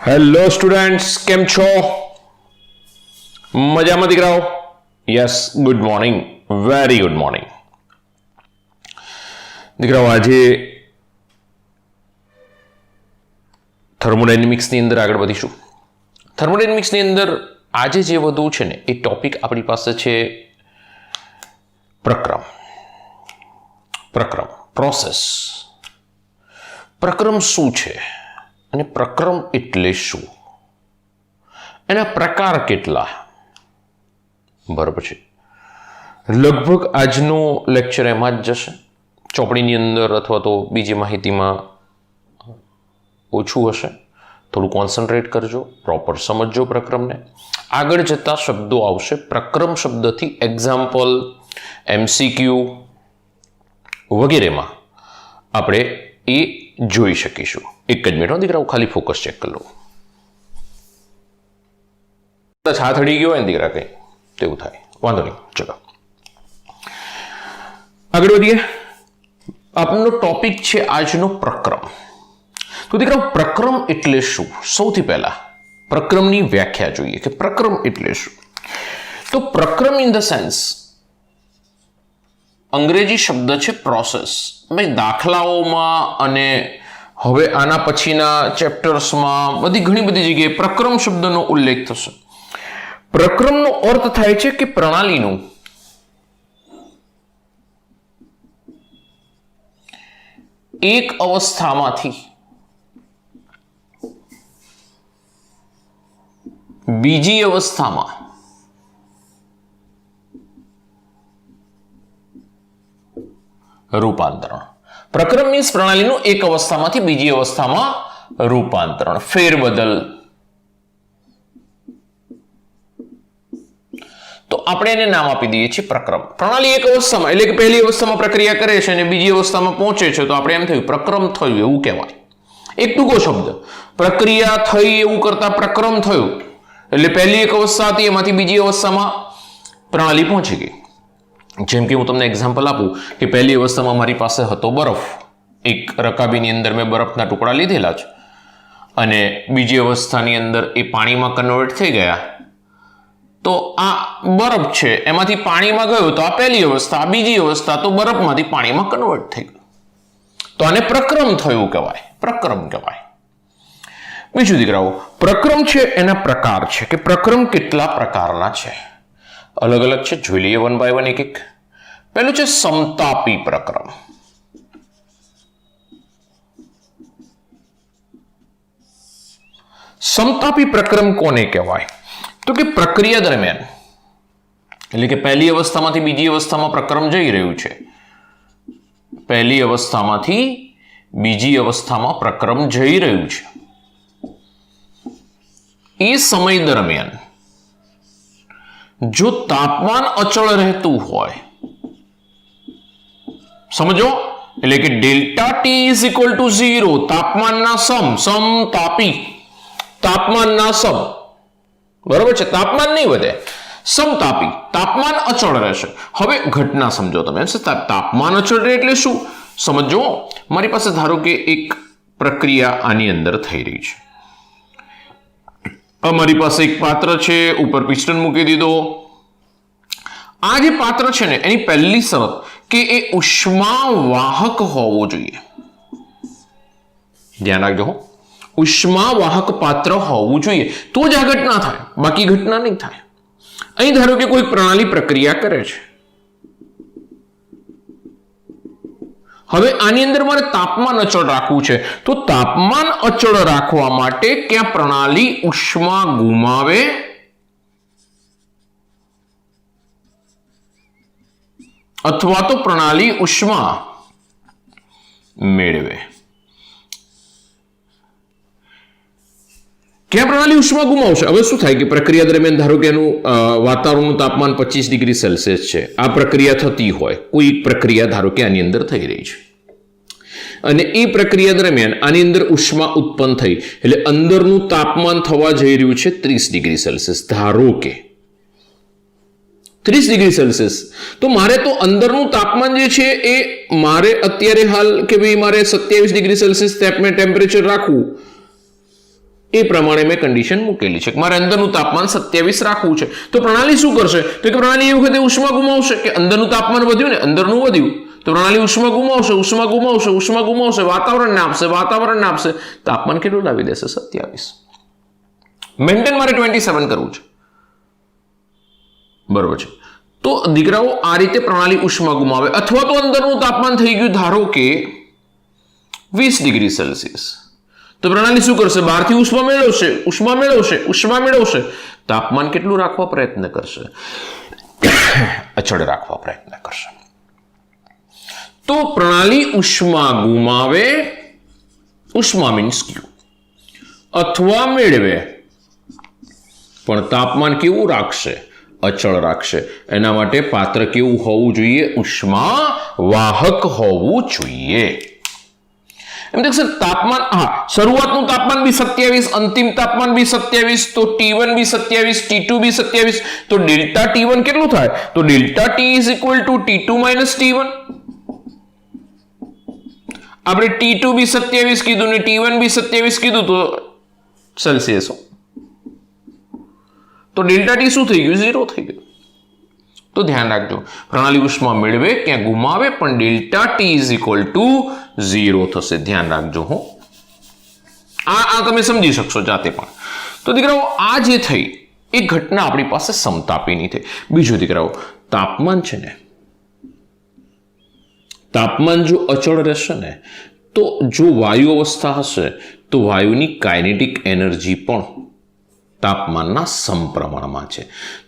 Hello students, કેમ છો? મજામાં દીકરાઓ? Yes, good morning, very good morning. દીકરાઓ, આજે થર્મોડાયનેમિક્સની અંદર આગળ વધીશું. થર્મોડાયનેમિક્સની અંદર આજે જે વધુ છે ને એ ટોપિક આપણી પાસે છે પ્રક્રમ, પ્રોસેસ. પ્રક્રમ શું છે અને પ્રક્રમ એટલે શું, એના પ્રકાર કેટલા, બરાબર છે. લગભગ આજનો લેક્ચર એમાં જ જશે. ચોપડીની અંદર અથવા તો બીજી માહિતીમાં ઓછું હશે. થોડું કોન્સન્ટ્રેટ કરજો, પ્રોપર સમજજો પ્રક્રમને. આગળ જતા શબ્દો આવશે પ્રક્રમ શબ્દથી, એક્ઝામ્પલ, MCQ વગેરેમાં આપણે એ જોઈ શકીશું. એક જ મિનિટ દીકરાઓ, ખાલી ફોકસ ચેક કરી લો. હાથ અડી ગયો હોય ને દીકરા, કઈ તેવું થાય, વાંધો નહીં. ચલો આગળ વધીએ. આપનો ટોપિક છે આજનો પ્રક્રમ. તો દીકરાઓ, પ્રક્રમ એટલે શું? સૌથી પહેલા પ્રક્રમની વ્યાખ્યા જોઈએ કે પ્રક્રમ એટલે શું. તો પ્રક્રમ ઇન ધ સેન્સ અંગ્રેજી શબ્દ છે પ્રોસેસ. ભાઈ દાખલાઓમાં અને હવે આના પછીના ચેપ્ટર્સમાં ઘણી બધી જગ્યાએ પ્રક્રમ શબ્દનો ઉલ્લેખ થશે. પ્રક્રમનો અર્થ થાય છે કે પ્રણાલીનું એક અવસ્થામાંથી બીજી અવસ્થામાં રૂપાંતરણ. પ્રક્રમ મીન્સ પ્રણાલીનું એક અવસ્થામાંથી બીજી અવસ્થામાં રૂપાંતરણ, ફેરબદલ. તો આપણે એને નામ આપી દઈએ છીએ પ્રક્રમ. પ્રણાલી એક અવસ્થામાં એટલે કે પહેલી અવસ્થામાં પ્રક્રિયા કરે છે અને બીજી અવસ્થામાં પહોંચે છે, તો આપણે એમ થયું પ્રક્રમ થયું એવું કહેવાય. એક ટૂંકો શબ્દ, પ્રક્રિયા થઈ એવું કરતા પ્રક્રમ થયું એટલે પહેલી એક અવસ્થા હતી એમાંથી બીજી અવસ્થામાં પ્રણાલી પહોંચી ગઈ. જેમ કે હું તમને એક્ઝામ્પલ આપું કે પહેલી અવસ્થામાં મારી પાસે હતો બરફ. એક રકાબીની અંદર મેં બરફના ટુકડા લીધેલા છે અને બીજી અવસ્થાની અંદર એ પાણીમાં કન્વર્ટ થઈ ગયા. તો આ બરફ છે એમાંથી પાણીમાં ગયો તો આ પહેલી અવસ્થા, આ બીજી અવસ્થા, તો બરફમાંથી પાણીમાં કન્વર્ટ થઈ ગયું. તો આને પ્રક્રમ થયું કહેવાય, પ્રક્રમ કહેવાય. બીજું દીકરાઓ, પ્રક્રમ છે એના પ્રકાર છે કે પ્રક્રમ કેટલા પ્રકારના છે, અલગ અલગ છે. જોઈ લઈએ વન બાય વન, એક એક. પહેલું છે સમતાપી પ્રક્રમ. સમતાપી પ્રક્રમ કોને કહેવાય? તો કે પ્રક્રિયા દરમિયાન એટલે કે પહેલી અવસ્થામાંથી બીજી અવસ્થામાં પ્રક્રમ જઈ રહ્યું છે, પહેલી અવસ્થામાંથી બીજી અવસ્થામાં પ્રક્રમ જઈ રહ્યું છે, એ સમય દરમિયાન જો તાપમાન અચળ રહેતું હોય, સમજો, એટલે કે delta T is equal to 0, તાપમાનના સમતાપી, તાપમાનના બરોબર છે, તાપમાન નહીં વધે, સમતાપી, તાપમાન અચળ રહેશે. હવે ઘટના સમજો તમે. તાપમાન અચળ રહે એટલે શું સમજો. મારી પાસે ધારો કે એક પ્રક્રિયા આની અંદર થઈ રહી છે. અમારી પાસે એક પાત્ર છે, ઉપર પિસ્ટન મૂકી દીધો. આ જે પાત્ર છે ને એની પહેલી શરત કે એ ઉષ્મા વાહક હોવો જોઈએ. ધ્યાન રાખજો, ઉષ્મા વાહક પાત્ર હોવું જોઈએ, તો જ આ ઘટના થાય, બાકી ઘટના નહીં થાય. અહીં ધારો કે કોઈ પ્રણાલી પ્રક્રિયા કરે છે. હવે આની અંદર મારે તાપમાન અચળ રાખવું છે, તો તાપમાન અચળ રાખવા માટે ક્યાં પ્રણાલી ઉષ્મા ગુમાવે અથવા તો પ્રણાલી ઉષ્મા મેળવે. ક્યાં પ્રણાલી ઉષ્મા ગુમાવશે? હવે શું થાય કે પ્રક્રિયા દરમિયાન ધારો કે એનું વાતાવરણનું તાપમાન 25 ડિગ્રી સેલ્સિયસ છે, આ પ્રક્રિયા થતી હોય, કોઈ પ્રક્રિયા ધારો કે આની અંદર થઈ રહી છે અને એ પ્રક્રિયા દરમિયાન આની અંદર ઉષ્મા ઉત્પન્ન થઈ એટલે અંદરનું તાપમાન થવા જઈ રહ્યું છે 30 ડિગ્રી સેલ્સિયસ. ધારો કે 30 ડિગ્રી સેલ્સિયસ, તો મારે તો અંદરનું તાપમાન જે છે એ મારે અત્યારે હાલ કે ભાઈ મારે 27 ડિગ્રી સેલ્સિયસ ટેમ્પરેચર રાખવું એ પ્રમાણે મેં કન્ડિશન મૂકેલી છે કે મારે અંદરનું તાપમાન 27 રાખવું છે. તો પ્રણાલી શું કરશે? તો કે પ્રણાલી એ વખતે ઉષ્મા ગુમાવશે કે અંદરનું તાપમાન વધ્યું ને, અંદરનું વધ્યું, તો પ્રણાલી ઉષ્મા ગુમાવશે, વાતાવરણને આપશે. તાપમાન કેટલું લાવી દેશે? 27. મેન્ટેન મારે 27 કરવું છે, બરોબર છે. તો દીકરાઓ આ રીતે પ્રણાલી ઉષ્મા ગુમાવે, અથવા તો અંદરનું તાપમાન થઈ ગયું ધારો કે 20 ડિગ્રી સેલ્સિયસ, તો પ્રણાલી શું કરશે? બહારથી ઉષ્મા મેળવશે, તાપમાન કેટલું રાખવા પ્રયત્ન કરશે? અચળ રાખવા પ્રયત્ન કરશે. તો પ્રણાલી ઉષ્મા ગુમાવે, ઉષ્મા મીન્સ ક્યુ, અથવા મેળવે, પણ તાપમાન કેવું રાખશે? અચળ રાખશે. એના માટે પાત્ર કેવું હોવું જોઈએ? ઉષ્મા વાહક હોવું જોઈએ. એમ દેખ સર, તાપમાન, હા, શરૂઆતનું તાપમાન બી 27, અંતિમ તાપમાન બી 27, તો T1 બી 27, T2 બી 27, તો ડેલ્ટા T1 કેટલું થાય? તો delta T is equal two T2 minus T1. આપણે T2 બી 27 કીધું ને T1 બી 27 કીધું, તો સેલ્સિયસ, તો ડેલ્ટા ટી શું થઈ ગયું? 0 થઈ ગયું. તો ધ્યાન રાખજો, પ્રણાલી ઉષ્મા મેળવે ક્યાં ગુમાવે, પણ delta T is equal to 0 થશે. ધ્યાન રાખજો હો, આ તમે સમજી શકશો જાતે પણ. તો દીકરાઓ, આ જે થઈ એ ઘટના આપણી પાસે સમતાપીની થઈ. બીજું દીકરાઓ, તાપમાન છે ને, તાપમાન જો અચળ રહેશે ને, તો જો વાયુ અવસ્થા હશે તો વાયુની કાઇનેટિક એનર્જી પણ તાપમાનના સમપ્રમાણમાં છે.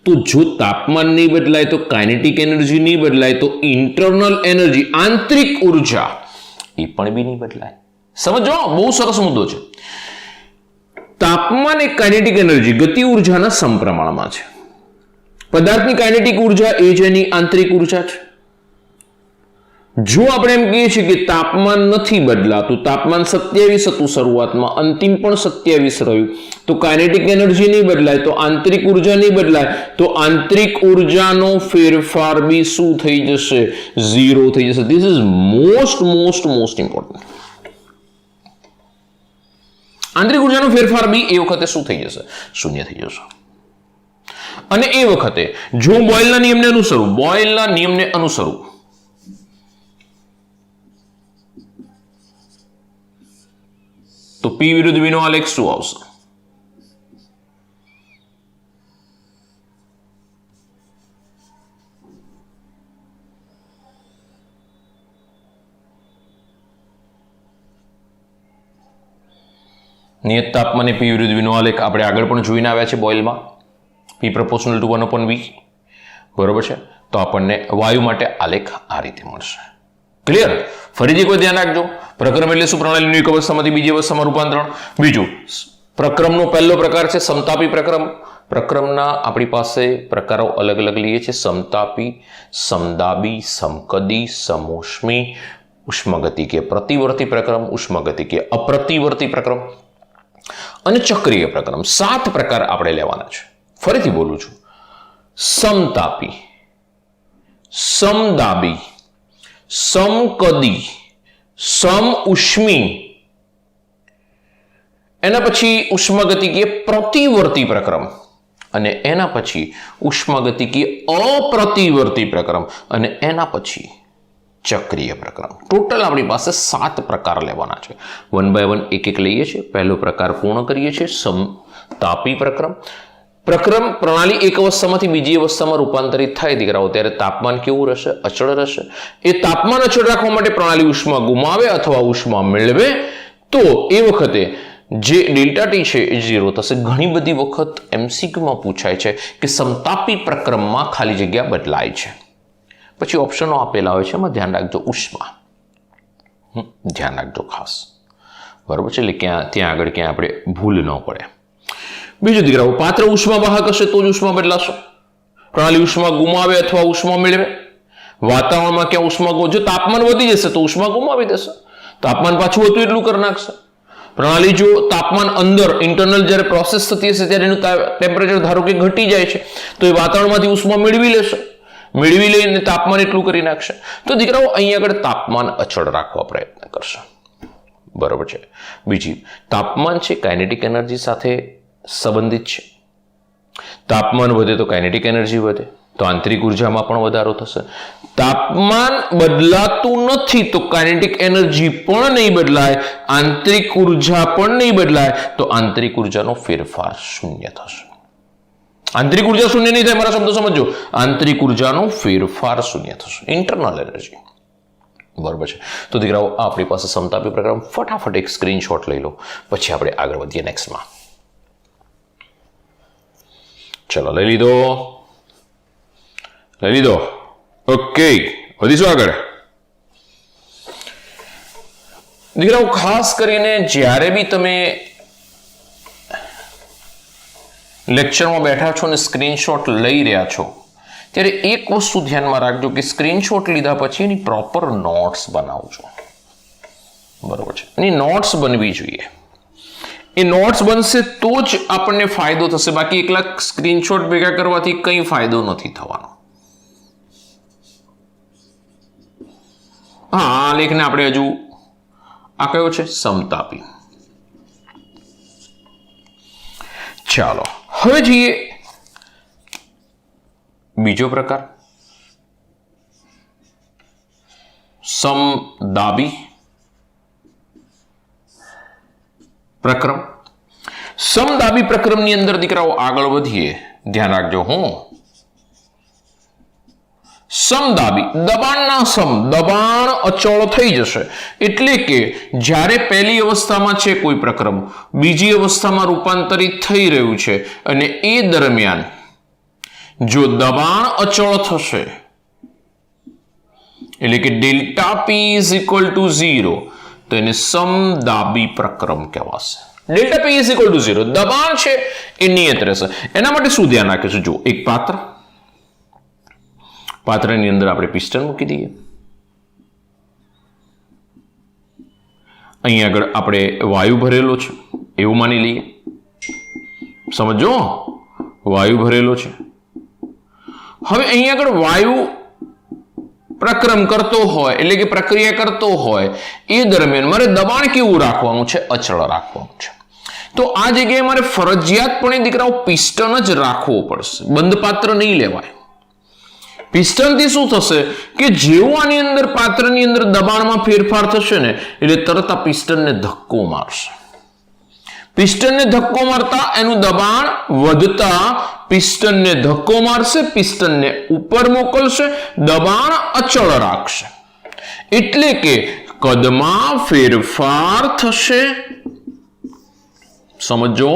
તો જો તાપમાન નહીં બદલાય તો કાઇનેટિક એનર્જી નહીં બદલાય, તો ઇન્ટરનલ એનર્જી, આંતરિક ઉર્જા, એ પણ બી નહીં બદલાય. સમજો, બહુ સરસ મુદ્દો છે. તાપમાન એ કાઇનેટિક એનર્જી, ગતિ ઉર્જાના સમપ્રમાણમાં છે. પદાર્થની કાઇનેટિક ઉર્જા એ જ એની આંતરિક ઉર્જા છે. જો આપણે એમ કહીએ છીએ કે તાપમાન નથી બદલાતું, તાપમાન 27 હતું શરૂઆતમાં, અંતિમ પણ 27 રહ્યું, તો કાઇનેટિક એનર્જી નહીં બદલાય, તો આંતરિક ઉર્જા નહીં બદલાય, તો આંતરિક ઉર્જાનો ફેરફાર બી શું થઈ જશે? 0 થઈ જશે. This is most important. આંતરિક ઉર્જાનો ફેરફાર બી એ વખતે શું થઈ જશે? શૂન્ય થઈ જશે. અને એ વખતે જો બોયલના નિયમને અનુસરું, તો P વિરુદ્ધ V નો આલેખ શું આવશે? નિયત તાપમાને P વિરુદ્ધ V નો આલેખ આપણે આગળ પણ જોઈને આવ્યા છે બોઇલમાં, P proportional to 1/V, બરોબર છે. તો આપણને વાયુ માટે આલેખ આ રીતે મળશે. ક્લિયર? ફરીથી કોઈ ધ્યાન રાખજો, પ્રક્રમ એટલે શું? પ્રણાલીનું એક અવસ્થામાંથી બીજી અવસ્થામાં રૂપાંતરણ. બીજું, પ્રક્રમનો પહેલો પ્રકાર છે સમતાપી પ્રક્રમ. પ્રક્રમના આપણી પાસે પ્રકારો અલગ અલગ લઈએ છીએ: સમતાપી, સમદાબી, સમકદી, સમોષ્મી, ઉષ્મગતિકીય પ્રતિવર્તી પ્રક્રમ, ઉષ્મગતિકીય અપ્રતિવર્તી પ્રક્રમ અને ચક્રીય પ્રક્રમ. 7 પ્રકાર આપણે લેવાના છે. ફરીથી બોલું છું: સમતાપી, સમદાબી, સમકદી, સમઉષ્મી, એના પછી ઉષ્મગતિકીય પ્રતિવર્તી પ્રક્રમ, અને એના પછી ઉષ્મગતિકીય અપ્રતિવર્તી પ્રક્રમ, અને એના પછી ચક્રીય પ્રક્રમ. ટોટલ આપણી પાસે 7 પ્રકાર લેવાના છે. 1 by 1 એક લઈએ છીએ. પહેલો પ્રકાર પૂર્ણ કરીએ છીએ, સમતાપી પ્રક્રમ. પ્રણાલી એક અવસ્થામાંથી બીજી અવસ્થામાં રૂપાંતરિત થાય દીકરાઓ, ત્યારે તાપમાન કેવું રહેશે? અચળ રહેશે. એ તાપમાન અચળ રાખવા માટે પ્રણાલી ઉષ્મા ગુમાવે અથવા ઉષ્મા મેળવે, તો એ વખતે જે ડેલ્ટા ટી છે એ 0 થશે. ઘણી બધી વખત MCQમાં પૂછાય છે કે સમતાપી પ્રક્રમમાં ખાલી જગ્યા બદલાય છે, પછી ઓપ્શનો આપેલા હોય છે, એમાં ધ્યાન રાખજો. ઉષ્મા ધ્યાન રાખજો ખાસ, બરોબર છે? એટલે ત્યાં આગળ ક્યાં આપણે ભૂલ ન પડે. બીજું દીકરાઓ, પાત્ર ઉષ્મા વાહક હશે તો જ ઉષ્મા બદલાશે. પ્રણાલી ઉષ્મા ગુમાવે અથવા ઉષ્મા મેળવે. વાતાવરણમાં ક્યાં ઉષ્મા, જો તાપમાન વધી જશે તો ઉષ્મા ગુમાવી દેશે, તાપમાન પાછું હતું એટલું કરી નાખશે. પ્રણાલી જો તાપમાન અંદર ઇન્ટરનલ જ્યારે પ્રોસેસ થતી હશે ત્યારે એનું ટેમ્પરેચર ધારો કે ઘટી જાય છે, તો એ વાતાવરણમાંથી ઉષ્મા મેળવી લેશે, મેળવી લઈને તાપમાન એટલું કરી નાખશે. તો દીકરાઓ અહીં આગળ તાપમાન અચળ રાખવા પ્રયત્ન કરશે, બરાબર છે. બીજી, તાપમાન છે કાઇનેટિક એનર્જી સાથે સંબંધિત છે. તાપમાન વધે તો કાઇનેટિક એનર્જી વધે, તો આંતરિક ઉર્જામાં પણ વધારો થશે. તાપમાન બદલાતું નથી તો કાઇનેટિક એનર્જી પણ નહીં બદલાય, આંતરિક ઉર્જા પણ નહીં બદલાય, તો આંતરિક ઉર્જાનો ફેરફાર શૂન્ય થશે. આંતરિક ઉર્જા શૂન્ય નહીં થાય, મારા શબ્દો સમજો. આંતરિક ઉર્જાનો ફેરફાર શૂન્ય થશે, ઇન્ટરનલ એનર્જી. બરોબર છે. તો દીકરાઓ, આપણી પાસે સમતાપી પ્રક્રમ, ફટાફટ એક સ્ક્રીનશોટ લઈ લો, પછી આપણે આગળ વધીએ નેક્સ્ટમાં. ચલો, લઈ લીધો. ઓકે, વધીશું આગળ. દીકરાઓ, ખાસ કરીને જ્યારે બી તમે લેક્ચરમાં બેઠા છો અને સ્ક્રીનશોટ લઈ રહ્યા છો, ત્યારે એક વસ્તુ ધ્યાનમાં રાખજો કે સ્ક્રીનશોટ લીધા પછી એની પ્રોપર નોટ્સ બનાવજો. બરોબર છે. એની નોટ્સ બનવી જોઈએ. એ નોટ્સ બનશે તો જ આપણને ફાયદો થશે, બાકી એકલા સ્ક્રીનશોટ ભેગા કરવાથી કંઈ ફાયદો નથી થવાનો. હા, આ લેખને આપણે હજુ આ કયો છે? સમતાપી. ચાલો, હવે જઈએ બીજો પ્રકાર, સમદાબી પ્રક્રમ. સમદાબી પ્રક્રમની અંદર દીકરાઓ આગળ વધીએ, ધ્યાન રાખજો. સમદાબી, દબાણના સમ, દબાણ અચળ થઈ જશે. એટલે કે જ્યારે પહેલી અવસ્થામાં છે કોઈ પ્રક્રમ, બીજી અવસ્થામાં રૂપાંતરિત થઈ રહ્યું છે, અને એ દરમિયાન જો દબાણ અચળ થશે, એટલે કે delta P is equal to 0, તો એને સમદાબી પ્રક્રમ કહેવાશે. Delta P is equal to 0, દબાણ છે એ નિયત રહેશે. એના માટે શું ધ્યાન રાખીશું? જો, એક પાત્રની અંદર આપણે પિસ્ટન મૂકી દઈએ. અહીં આગળ આપણે વાયુ ભરેલો છે એવું માની લઈએ. સમજો, વાયુ ભરેલો છે. હવે અહીં આગળ વાયુ પ્રક્રમ કરતો હોય, એટલે કે પ્રક્રિયા કરતો હોય, એ દરમિયાન મારે દબાણ કેવું રાખવાનું છે? અચળ રાખવાનું છે. તો આ જગ્યાએ મારે ફરજિયાતપણે દીકરાઓ પિસ્ટન જ રાખવો પડશે, બંધ પાત્ર નહીં લેવાય. પિસ્ટનથી શું થશે કે જેવું આની અંદર પાત્રની અંદર દબાણમાં ફેરફાર થશે ને, એટલે તરત આ પિસ્ટનને ધક્કો મારશે. પિસ્ટનને ધક્કો મારતા એનું દબાણ વધતા પિસ્ટનને ધક્કો મારશે, પિસ્ટનને ઉપર મોકલશે, દબાણ અચળ રાખશે. એટલે કે કદમાં ફેરફાર થશે. સમજો,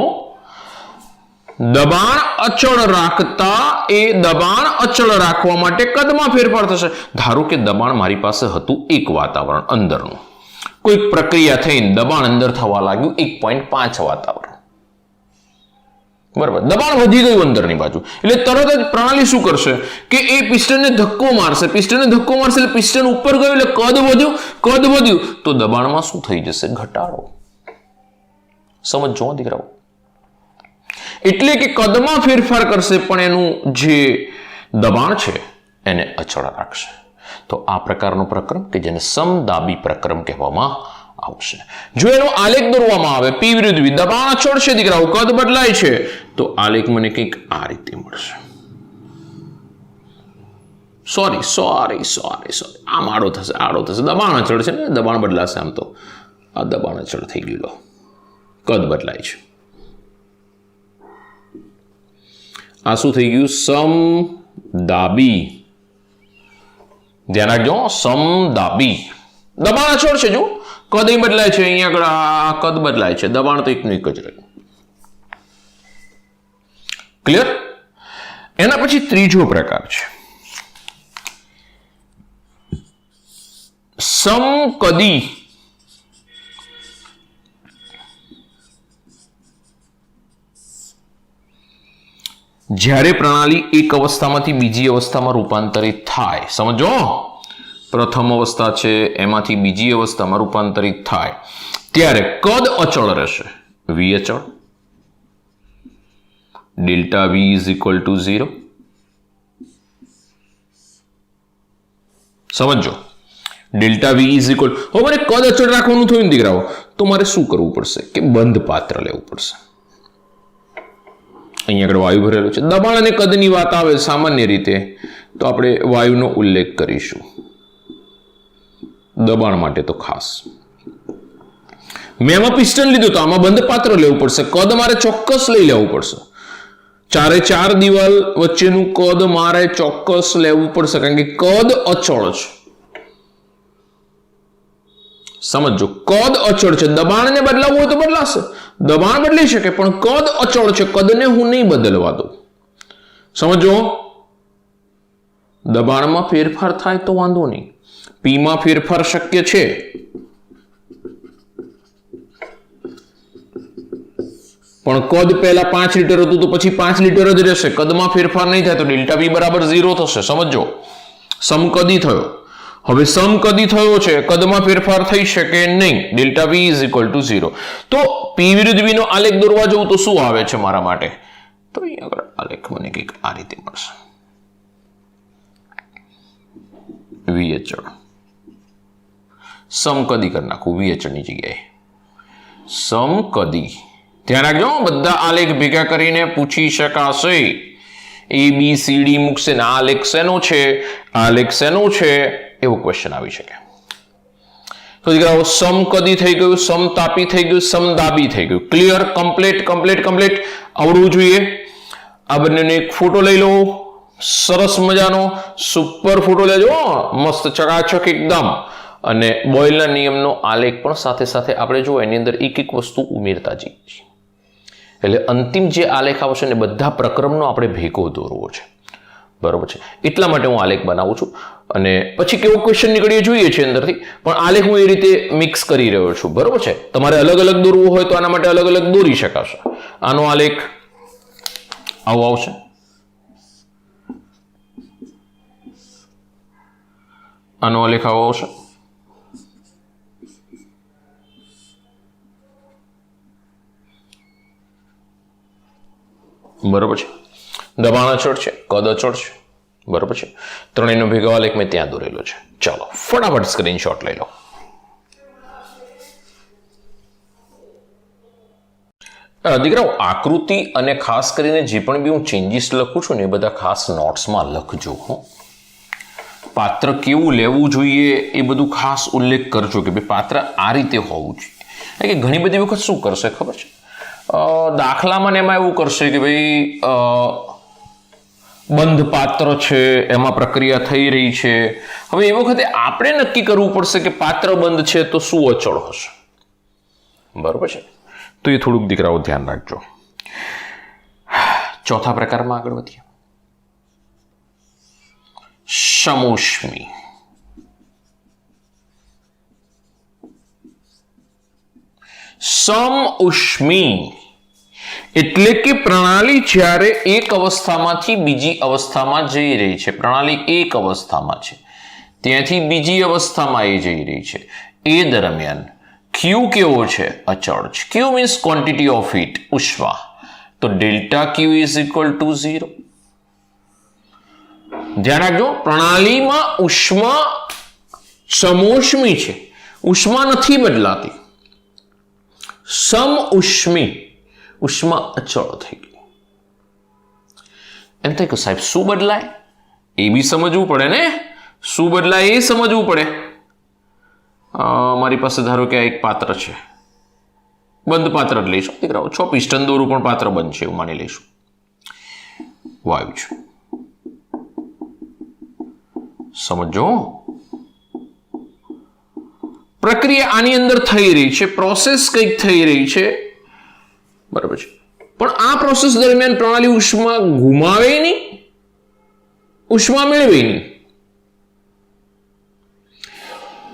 દબાણ અચળ રાખતા એ દબાણ અચળ રાખવા માટે કદમાં ફેરફાર થશે. ધારો કે દબાણ મારી પાસે હતું 1 વાતાવરણ અંદરનું, કોઈક પ્રક્રિયા થઈને દબાણ અંદર થવા લાગ્યું 1.5 વાતાવરણ. બરાબર, દબાણ વધી ગયું અંદરની બાજુ, એટલે તરત જ પ્રણાલી શું કરશે કે એ પિસ્ટનને ધક્કો મારશે. પિસ્ટનને ધક્કો મારશે એટલે પિસ્ટન ઉપર ગયું, એટલે કદ વધ્યું, તો દબાણમાં શું થઈ જશે? ઘટાડો. સમજો દીકરાઓ, એટલે કે કદમાં ફેરફાર કરશે પણ એનું જે દબાણ છે એને અચળ રાખશે. તો આ પ્રકારનો પ્રક્રમ કે જેને સમદાબી પ્રક્રમ કહેવામાં આવશે. જો એનો આલેખ દોરવામાં આવે, પી વિરુદ્ધ વી, દબાણ અચળ છે દીકરાઓ, કદ બદલાય છે, તો આલેખ મને કંઈક આ રીતે મળશે. સોરી, આમ આડો થશે. દબાણ અચળ છે ને, દબાણ બદલાશે. આમ તો આ દબાણ અચળ થઈ ગયું, કદ બદલાય છે. આ શું થઈ ગયું? સમદાબી. ધ્યાન રાખજો, સમદાબી. દબાણ અચળ છે, જો કદ અહીં બદલાય છે, અહીંયા આગળ આ કદ બદલાય છે, દબાણ તો એકનું એક જ રહ્યું. ક્લિયર? એના પછી ત્રીજો પ્રકાર છે સમકદી. જ્યારે પ્રણાલી એક અવસ્થામાંથી બીજી અવસ્થામાં રૂપાંતરિત થાય, સમજો, પ્રથમ અવસ્થા છે એમાંથી બીજી અવસ્થામાં રૂપાંતરિત થાય, ત્યારે કદ અચળ રહેશે, વી અચળ, delta V is equal to 0. સમજો, डेल्टा वी इज इक्वल હવે મારે કદ અચળ રાખવાનું થયું ને દીકરાઓ તો મારે શું કરવું પડશે કે બંધ પાત્ર લેવું પડશે અહીંયા આગળ વાયુ ભરેલો છે દબાણ અને કદની વાત આવે સામાન્ય રીતે તો આપણે વાયુનો ઉલ્લેખ કરીશું દબાણ માટે તો ખાસ મેં આમાં પિસ્ટન લીધું તો આમાં બંધ પાત્ર લેવું પડશે કદ મારે ચોક્કસ લઈ લેવું પડશે ચારે ચાર દિવાલ વચ્ચેનું કદ મારે ચોક્કસ લેવું પડશે કારણ કે કદ અચળ છે સમજો કદ અચળ છે દબાણને બદલાવવું હોય તો બદલાશે દબાણ બદલી શકે પણ કદ અચળ છે કદને હું નહીં બદલવા દઉં સમજો દબાણમાં ફેરફાર થાય તો વાંધો નહીં પી માં ફેરફાર શક્ય છે પણ કદ પહેલા 5 લીટર હતું તો પછી 5 લીટર જ રહેશે કદમાં ફેરફાર નહીં થાય તો ડેલ્ટા વી બરાબર 0 થશે સમજો સમકદી થયો હવે સમકદી થયો છે કદમાં ફેરફાર થઈ શકે નહીં delta V is equal to 0 તો પી વિરુદ્ધ વી નો આલેખ દોરવા જવું તો શું આવે છે મારા માટે તો અહીંયા આગળ આલેખ મને કંઈક આ રીતે મળશે વી અચળ સમકદી કરી નાખું વી અચળની જગ્યાએ સમકદી ધ્યાન રાખજો બધા આલેખ ભેગા કરીને પૂછી શકાશે એ બી સી ડી મૂકશે ને આલેખ શેનો છે આલેખ શેનો છે એવો ક્વેશ્ચન આવી શકે તો દીકરાઓ સમકદી થઈ ગયું સમતાપી થઈ ગયું સમદાબી થઈ ગયું ક્લિયર કમ્પ્લીટ આવડવું જોઈએ આ બંનેનો એક ફોટો લઈ લો સરસ મજાનો સુપર ફોટો લેજો મસ્ત ચકાચક એકદમ અને બોયલના નિયમનો આલેખ પણ સાથે સાથે આપણે જો એની અંદર એક વસ્તુ ઉમેરતા જઈએ એટલે અંતિમ જે આલેખ આવશે ને બધા પ્રક્રમનો આપણે ભેગો દોરવો છે બરોબર છે એટલા માટે હું આલેખ બનાવું છું અને પછી કેવો ક્વેશ્ચન નીકળીએ જોઈએ છે અંદરથી પણ આલેખ હું એ રીતે મિક્સ કરી રહ્યો છું બરોબર છે તમારે અલગ અલગ દોરવું હોય તો આના માટે અલગ અલગ દોરી શકાશે આનો આલેખ આવો આવશે આનો આલેખ આવો આવશે બરોબર છે દબાણ અચળ છે કદ અચળ છે બરોબર છે ત્રણેયનો ભેગો આલેખ મેં ત્યાં દોરેલો છે ચાલો ફટાફટ સ્ક્રીનશોટ લઈ લો દીકરાઓ આકૃતિ અને ખાસ કરીને જે પણ બી હું ચેન્જીસ લખું છું ને એ બધા ખાસ નોટ્સમાં લખજો હો પાત્ર કેવું લેવું જોઈએ એ બધું ખાસ ઉલ્લેખ કરજો કે ભાઈ પાત્ર આ રીતે હોવું જોઈએ કારણ કે ઘણી બધી વખત શું કરશે ખબર છે દાખલામાં એમાં એવું કરશે કે ભાઈ બંધ પાત્ર છે એમાં પ્રક્રિયા થઈ રહી છે હવે એ વખતે આપણે નક્કી કરવું પડશે કે પાત્ર બંધ છે તો શું અચળ હશે બરોબર છે તો એ થોડુંક દીકરાઓ ધ્યાન રાખજો ચોથા પ્રકારમાં આગળ વધીએ સમોષ્મી સમઉષ્મી એટલે કે પ્રણાલી જ્યારે એક અવસ્થામાંથી બીજી અવસ્થામાં જઈ રહી છે પ્રણાલી એક અવસ્થામાં છે ત્યાંથી બીજી અવસ્થામાં એ જઈ રહી છે એ દરમિયાન ક્યુ કેવો છે અચળ છે ક્યુ મીન્સ ક્વોન્ટિટી ઓફ હીટ ઉષ્મા તો delta Q is equal to 0 ધ્યાન રાખજો પ્રણાલીમાં ઉષ્મા સમોષ્મી છે ઉષ્મા નથી બદલાતી સમઉષ્મી ઉષ્મા અચળ થઈ ગઈ એમ થાય કે સાહેબ શું બદલાય એ બી સમજવું પડે ને શું બદલાય એ સમજવું પડે મારી પાસે ધારો કે આ એક પાત્ર છે બંધ પાત્ર જ લઈશું દીકરાઓ 6 પિસ્ટન દોરું પણ પાત્ર બંધ છે એવું માની લઈશું વાયુ છે સમજો પ્રક્રિયા આની અંદર થઈ રહી છે પ્રોસેસ કંઈક થઈ રહી છે બરાબર છે પણ આ પ્રોસેસ દરમિયાન પ્રણાલી ઉષ્મા ગુમાવે નહીં ઉષ્મા મેળવે નહીં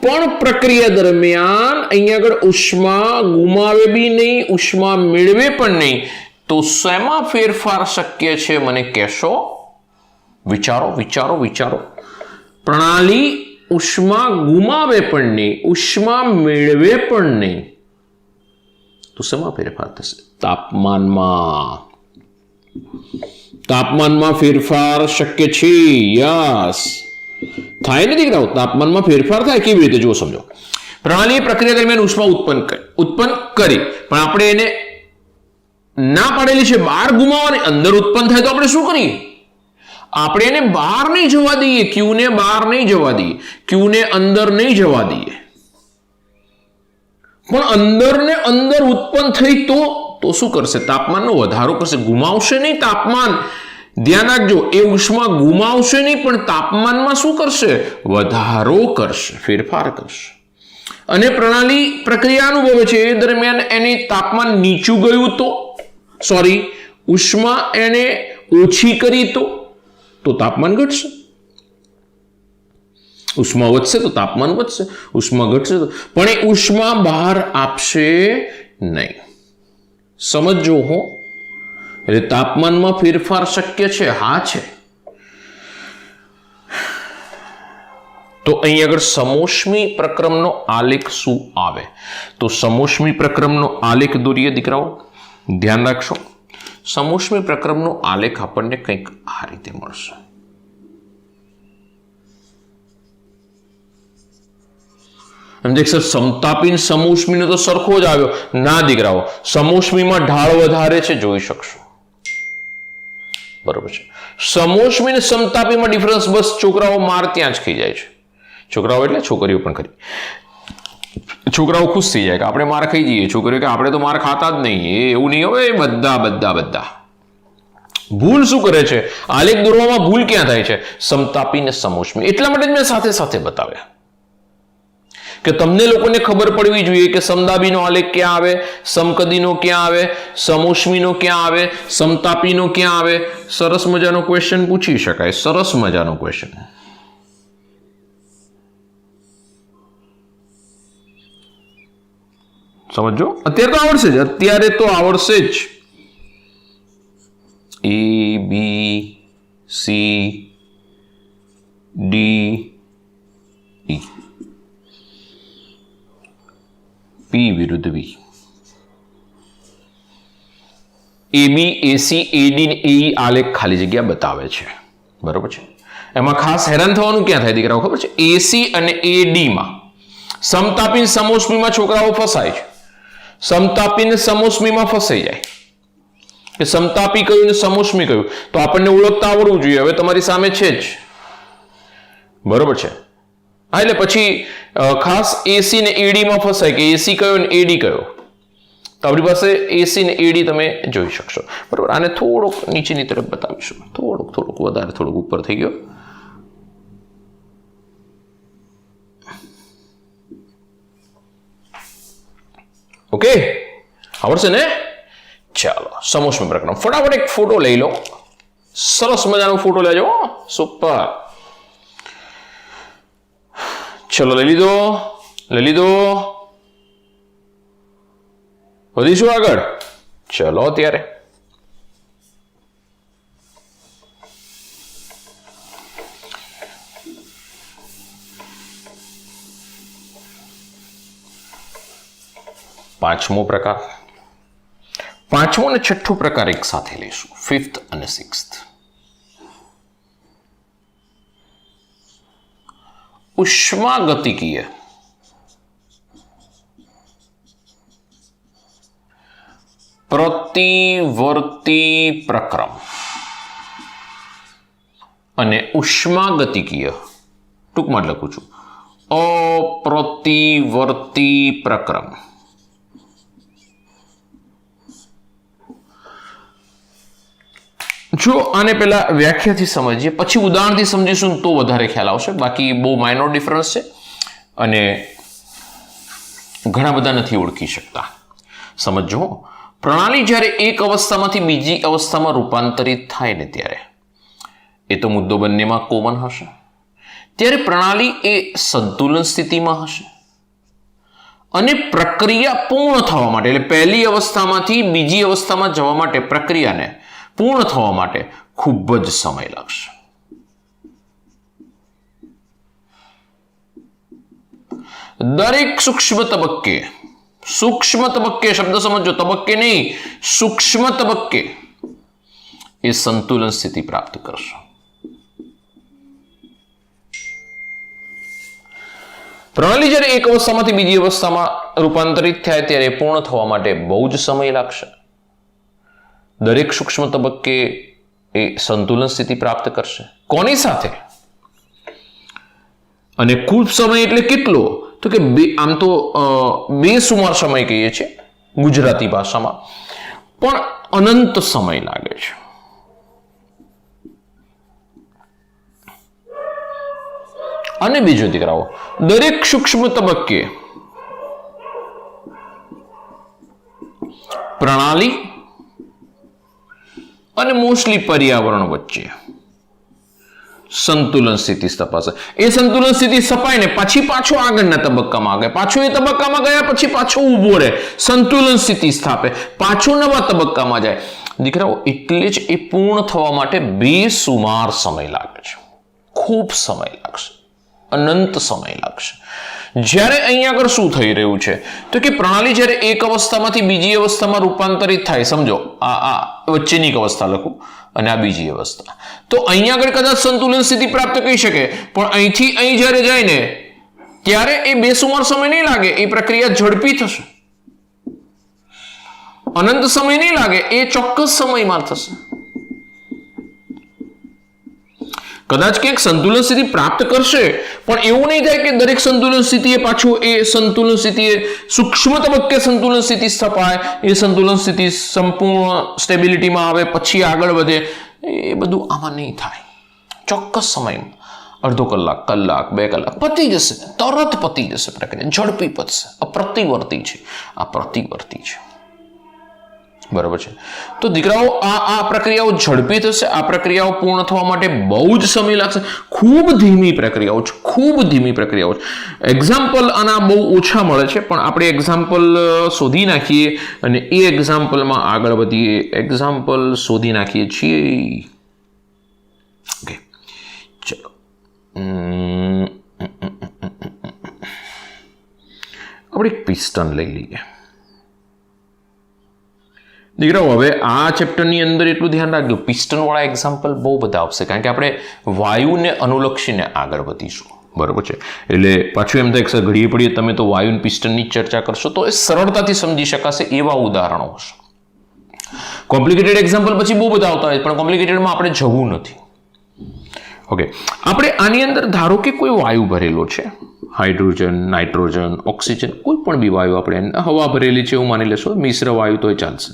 પણ પ્રક્રિયા દરમિયાન અહીંયા આગળ ઉષ્મા ગુમાવે બી નહીં ઉષ્મા મેળવે પણ નહીં તો શેમાં ફેરફાર શક્ય છે મને કહેશો વિચારો પ્રણાલી ઉષ્મા ગુમાવે પણ નહીં ઉષ્મા મેળવે પણ નહીં તો શેમાં ફેરફાર થશે તાપમાનમાં ફેરફાર શક્ય છે યસ થાય ને દીકરાઓ, તાપમાનમાં ફેરફાર થાય કેવી રીતે જો સમજો. પ્રણાલીએ પ્રક્રિયા દરમિયાન ઉષ્મા ઉત્પન્ન કરી પણ આપણે એને ના પાડેલી છે બહાર ગુમાવવાની, અંદર ઉત્પન્ન થાય તો આપણે શું કરીએ? આપણે એને બહાર નહીં જવા દઈએ, ક્યુ ને બહાર નહીં જવા દઈએ, ક્યુ ને અંદર નહીં જવા દઈએ, પણ અંદર ને અંદર ઉત્પન્ન થઈ તો શું કરશે? તાપમાનનો વધારો કરશે, ગુમાવશે નહીં તાપમાન. ધ્યાન રાખજો, એ ઉષ્મા ગુમાવશે નહીં પણ તાપમાનમાં શું કરશે? વધારો કરશે, ફેરફાર કરશે. અને પ્રણાલી પ્રક્રિયા અનુભવે છે એ દરમિયાન એની તાપમાન નીચું ગયું ઉષ્મા એને ઓછી કરી તો તાપમાન ઘટશે. ઉષ્મા વધશે તો તાપમાન વધશે, ઉષ્મા ઘટશે તો, પણ એ ઉષ્મા બહાર આપશે નહીં. સમજો હો, એટલે તાપમાનમાં ફેરફાર શક્ય છે? હા છે. તો અહીં આગળ સમોષ્મી પ્રક્રમનો આલેખ શું આવે? તો સમોષ્મી પ્રક્રમનો આલેખ દોરીએ દીકરાઓ, ધ્યાન રાખશો. સમોષ્મી પ્રક્રમનો આલેખ આપણને કંઈક આ રીતે મળશે. સર સમતાપી સમોષ્મીનો તો સરખો જ આવ્યો. ના દીકરાઓ, સમોષ્મીમાં ઢાળ વધારે છે, જોઈ શકશો. બરોબર છે. સમોષ્મી અને સમતાપીમાં ડિફરન્સ બસ છોકરાઓ માર ત્યાં જ ખાઈ જાય છે. છોકરાઓ એટલે છોકરીઓ પણ ખરી. છોકરાઓ ખુશ થઈ જાય કે આપણે માર ખાઈ જઈએ, છોકરીઓ કે આપણે તો માર ખાતા જ નહીં. એવું નહીં હવે, બધા ભૂલ શું કરે છે? આલેખ દોરવામાં ભૂલ ક્યાં થાય છે? સમતાપી ને સમોષ્મી. એટલા માટે જ મેં સાથે સાથે બતાવ્યા કે તમને લોકોને ખબર પડવી જોઈએ કે સમદાબીનો આલેખ ક્યાં આવે, સમકદીનો ક્યાં આવે, સમોષ્મીનો ક્યાં આવે, સમતાપીનો ક્યાં આવે. સરસ મજાનો ક્વેશ્ચન પૂછી શકાય, સરસ મજાનો ક્વેશ્ચન. સમજો, અત્યારે તો આવડશે જ. A B C D E, P વિરુદ્ધ V, AB AC AD ને AE આલેખ ખાલી જગ્યા બતાવે છે. બરોબર છે. એમાં ખાસ હેરાન થવાનું ક્યાં થાય દીકરાઓ ખબર છે? AC અને AD માં સમતાપી સમોષ્મીમાં છોકરાઓ ફસાય છે. સમતાપી ને સમોષ્મીમાં ફસાઈ જાય કે સમતાપી કયું ને સમોષ્મી કયું, તો આપણને ઓળખતા આવડવું જોઈએ. હવે તમારી સામે છે જ. બરોબર છે. હા, એટલે પછી ખાસ એસી ને એડી માં ફસાય કે એસી કયો ને એડી કયો, તો આપણી પાસે એસી ને એડી તમે જોઈ શકશો. બરોબર. આને થોડોક નીચેની તરફ બતાવીશું, થોડુંક વધારે, થોડુંક ઉપર થઈ ગયો. ઓકે, આવડશે ને? ચાલો, સમોષ્મી પ્રક્રમ. ફટાફટ એક ફોટો લઈ લો. સરસ મજાનો ફોટો લેજો. સુપર. ચલો, લઈ લીધો. વધીશું આગળ. ચલો ત્યારે. પાંચમો પ્રકાર. પાંચમો અને છઠ્ઠો પ્રકાર એક સાથે લઈશું, 5th અને 6th. ઉષ્માગતિકીય પ્રતિવર્તી પ્રક્રમ અને ઉષ્માગતિકીય, ટૂંકમાં લખું છું, અપ્રતિવર્તી પ્રક્રમ. જો આને પહેલા વ્યાખ્યાથી સમજીએ, પછી ઉદાહરણથી સમજીશું તો વધારે ખ્યાલ આવશે. બાકી બહુ માઇનોર ડિફરન્સ છે અને ઘણા બધા નથી ઓળખી શકતા. સમજો, પ્રણાલી જ્યારે એક અવસ્થામાંથી બીજી અવસ્થામાં રૂપાંતરિત થાય ને ત્યારે, એ તો મુદ્દો બંનેમાં કોમન હશે, ત્યારે પ્રણાલી એ સંતુલન સ્થિતિમાં હશે અને પ્રક્રિયા પૂર્ણ થવા માટે, એટલે પહેલી અવસ્થામાંથી બીજી અવસ્થામાં જવા માટે પ્રક્રિયાને પૂર્ણ થવા માટે ખૂબ જ સમય લાગશે. દરેક સૂક્ષ્મ તબક્કે શબ્દ સમજો, તબક્કે નહીં, સૂક્ષ્મ તબક્કે એ સંતુલન સ્થિતિ પ્રાપ્ત કરશે. પ્રણાલી જ્યારે એક અવસ્થામાંથી બીજી અવસ્થામાં રૂપાંતરિત થાય ત્યારે પૂર્ણ થવા માટે બહુ જ સમય લાગશે. દરેક સૂક્ષ્મ તબક્કે એ સંતુલન સ્થિતિ પ્રાપ્ત કરશે. કોની સાથે? અને કુલ સમય એટલે કેટલો? તો કે આમ તો બેસુમાર સમય કહીએ છીએ ગુજરાતી ભાષામાં, પણ અનંત સમય લાગે છે. અને બીજું દીકરાઓ, દરેક સૂક્ષ્મ તબક્કે પ્રણાલી અને મોસ્ટલી પર્યાવરણ વચ્ચે સંતુલન સ્થિતિ તપાસે. એ સંતુલન સ્થિતિ સ્થપાઈને પછી પાછો આગળના તબક્કામાં આવે, પાછો એ તબક્કામાં ગયા પછી પાછો ઊભો રહે, સંતુલન સ્થિતિ સ્થાપે, પાછો નવા તબક્કામાં જાય. દીકરાઓ, એટલે જ એ પૂર્ણ થવા માટે બેસુમાર સમય લાગે છે, ખૂબ સમય લાગશે, અનંત સમય લાગશે. જ્યારે અહીંયા આગળ શું થઈ રહ્યું છે તો કે પ્રણાલી જ્યારે એક અવસ્થામાંથી બીજી અવસ્થામાં રૂપાંતરિત થાય, સમજો આ વચ્ચેની એક અવસ્થા લખું અને આ બીજી અવસ્થા, તો અહીંયા આગળ કદાચ સંતુલન સ્થિતિ પ્રાપ્ત કરી શકે, પણ અહીંથી અહીં જ્યારે જાય ને ત્યારે એ બેસુમાર સમય નહીં લાગે, એ પ્રક્રિયા ઝડપી થશે. અનંત સમય નહીં લાગે, એ ચોક્કસ સમયમાં થશે. કદાચ ક્યાંક સંતુલન સ્થિતિ પ્રાપ્ત કરશે, પણ એવું નહીં થાય કે દરેક સંતુલન સ્થિતિએ પાછું એ સંતુલન સ્થિતિએ સૂક્ષ્મ તબક્કે સંતુલન સ્થિતિ સ્થપાય, એ સંતુલન સ્થિતિ સંપૂર્ણ સ્ટેબિલિટીમાં આવે પછી આગળ વધે. એ બધું આમાં નહીં થાય. ચોક્કસ સમયમાં અડધો કલાક, કલાક, 2 કલાક પતી જશે, તરત પતી જશે પ્રક્રિયા, ઝડપી પતશે. આ પ્રતિવર્તી છે, આ પ્રતિવર્તી છે. બરાબર છે. તો દીકરાઓ, આ પ્રક્રિયાઓ ઝડપી થશે. આ પ્રક્રિયાઓ પૂર્ણ થવા માટે બહુ જ સમય લાગશે. ખૂબ ધીમી પ્રક્રિયાઓ છે, ખૂબ ધીમી પ્રક્રિયાઓ છે. એક્ઝામ્પલ આના બહુ ઓછા મળે છે, પણ આપણે એક્ઝામ્પલ શોધી નાખીએ અને એ એક્ઝામ્પલમાં આગળ વધીએ. એક્ઝામ્પલ શોધી નાખીએ છીએ. ઓકે, ચલો. આપણે એક પિસ્ટન લઈ લઈએ. દીકરાઓ, હવે આ ચેપ્ટરની અંદર એટલું ધ્યાન રાખજો, પિસ્ટન વાળા એક્ઝામ્પલ બહુ બધા આવશે, કારણ કે આપણે વાયુને અનુલક્ષીને આગળ વધીશું. બરોબર છે. એટલે પાછું એમ થાય કે સર ઘડીએ પડીએ તમે તો વાયુ પિસ્ટનની ચર્ચા કરશો, તો એ સરળતાથી સમજી શકાશે એવા ઉદાહરણો હશે. કોમ્પ્લિકેટેડ એક્ઝામ્પલ પછી બહુ બધા આવતા હોય, પણ કોમ્પ્લિકેટેડમાં આપણે જવું નથી. ઓકે, આપણે આની અંદર ધારો કે કોઈ વાયુ ભરેલો છે, હાઇડ્રોજન, નાઇટ્રોજન, ઓક્સિજન, કોઈ પણ બી વાયુ, આપણે હવા ભરેલી છે એવું માની લેશો, મિશ્ર વાયુ તોય ચાલશે.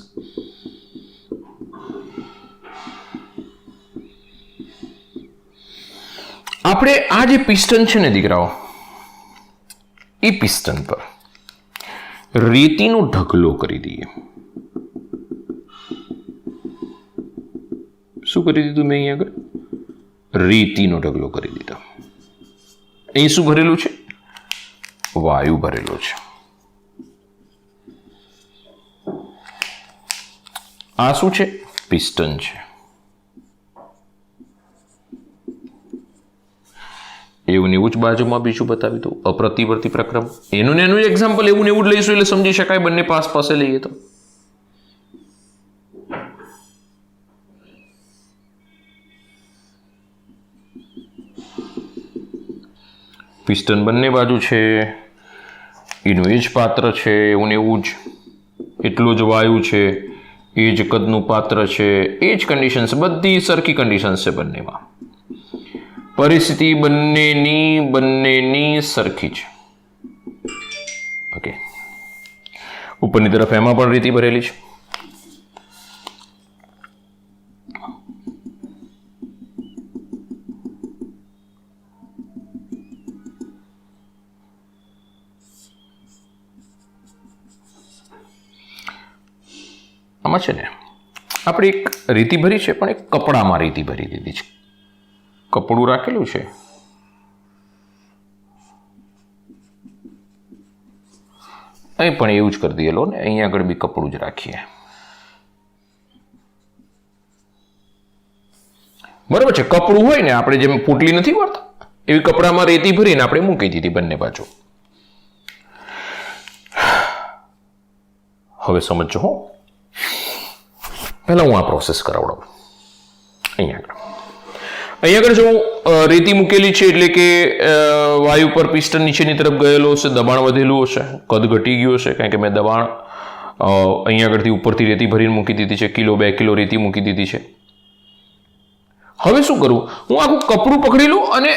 આપણે આ જે પિસ્ટન છે ને દીકરાઓ, એ પિસ્ટન પર રેતીનો ઢગલો કરી દઈએ. શું કરી દીધું મેં અહીંયા આગળ? રેતીનો ઢગલો કરી દીધો. અહીં શું ભરેલું છે? વાયુ ભરેલો છે. આ શું છે? પિસ્ટન છે. એવું ને એવું જ બાજુમાં બીજું બતાવી દઉં, અપ્રતિવર્તી પ્રક્રમ. એનું ને એનું એક્ઝામ્પલ એવું ને એવું જ લઈશું એટલે સમજી શકાય, બંને પાસે લઈએ તો. પિસ્ટન બંને બાજુ છે, એનું એ જ પાત્ર છે, એવું ને એવું જ, એટલો જ વાયુ છે, એ જ કદનું પાત્ર છે, એ જ કન્ડિશન્સ, બધી સરખી કન્ડિશન્સ છે બંનેમાં. પરિસ્થિતિ બંનેની સરખી છે. ઓકે, ઉપરની તરફ એમાં પણ રેતી ભરેલી છે. આમાં છે ને આપણે એક રેતી ભરી છે, પણ એક કપડામાં રેતી ભરી દીધી છે. કપડું રાખેલું છે, અહીં પણ એવું જ કરી દઈએ લો ને, અહીં આગળ બી કપડું જ રાખીએ. બરાબર છે. કપડું હોય ને, આપણે જેમ પોટલી નથી વાળતા એવી કપડામાં રેતી ભરીને આપણે મૂકી દીધી બંને બાજુ. હવે સમજો હો, પહેલા હું આ પ્રોસેસ કરાવડાવું. અહીંયા આગળ જો રેતી મૂકેલી છે એટલે કે વાયુ પર પિસ્ટન નીચેની તરફ ગયેલો હશે, દબાણ વધેલું હશે, કદ ઘટી ગયું હશે, કારણ કે મેં દબાણ અહીંયા આગળથી ઉપરથી રેતી ભરીને મૂકી દીધી છે, કિલો 2 કિલો રેતી મૂકી દીધી છે. હવે શું કરું? હું આખું કપડું પકડી લઉં અને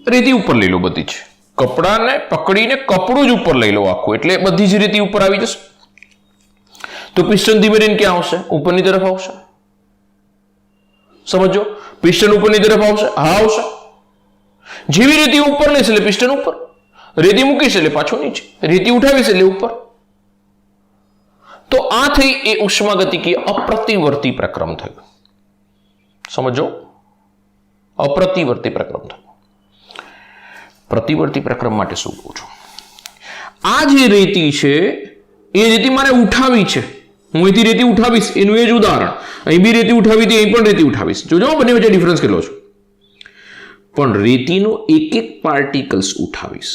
રેતી ઉપર લઈ લઉં બધી જ. કપડાને પકડીને કપડું જ ઉપર લઈ લઉં આખું, એટલે બધી જ રેતી ઉપર આવી જશે. તો પિસ્ટન ધીમે ધીમે ક્યાં આવશે? ઉપરની તરફ આવશે. સમજો, પિસ્ટન ઉપરની તરફ આવશે. હા, આવશે. જેવી રેતી ઉપર લેશે એટલે પિસ્ટન ઉપર, રેતી મૂકીશ એટલે પાછું નીચે, રેતી ઉઠાવીશ એટલે ઉપર. તો આ થઈ એ ઉષ્માગતિકીય અપ્રતિવર્તી પ્રક્રમ થયું. સમજો, અપ્રતિવર્તી પ્રક્રમ થયું. પ્રતિવર્તી પ્રક્રમ માટે શું કહું છું? આ જે રેતી છે એ રેતી મારે ઉઠાવી છે. હું અહીંથી રેતી ઉઠાવીશ, એનું એ જ ઉદાહરણ. અહીં બી રેતી ઉઠાવી હતી, અહીં પણ રેતી ઉઠાવીશ. જોજો બંને વચ્ચે ડિફરન્સ કેટલો છે. પણ રેતીનો એક એક પાર્ટિકલ્સ ઉઠાવીશ.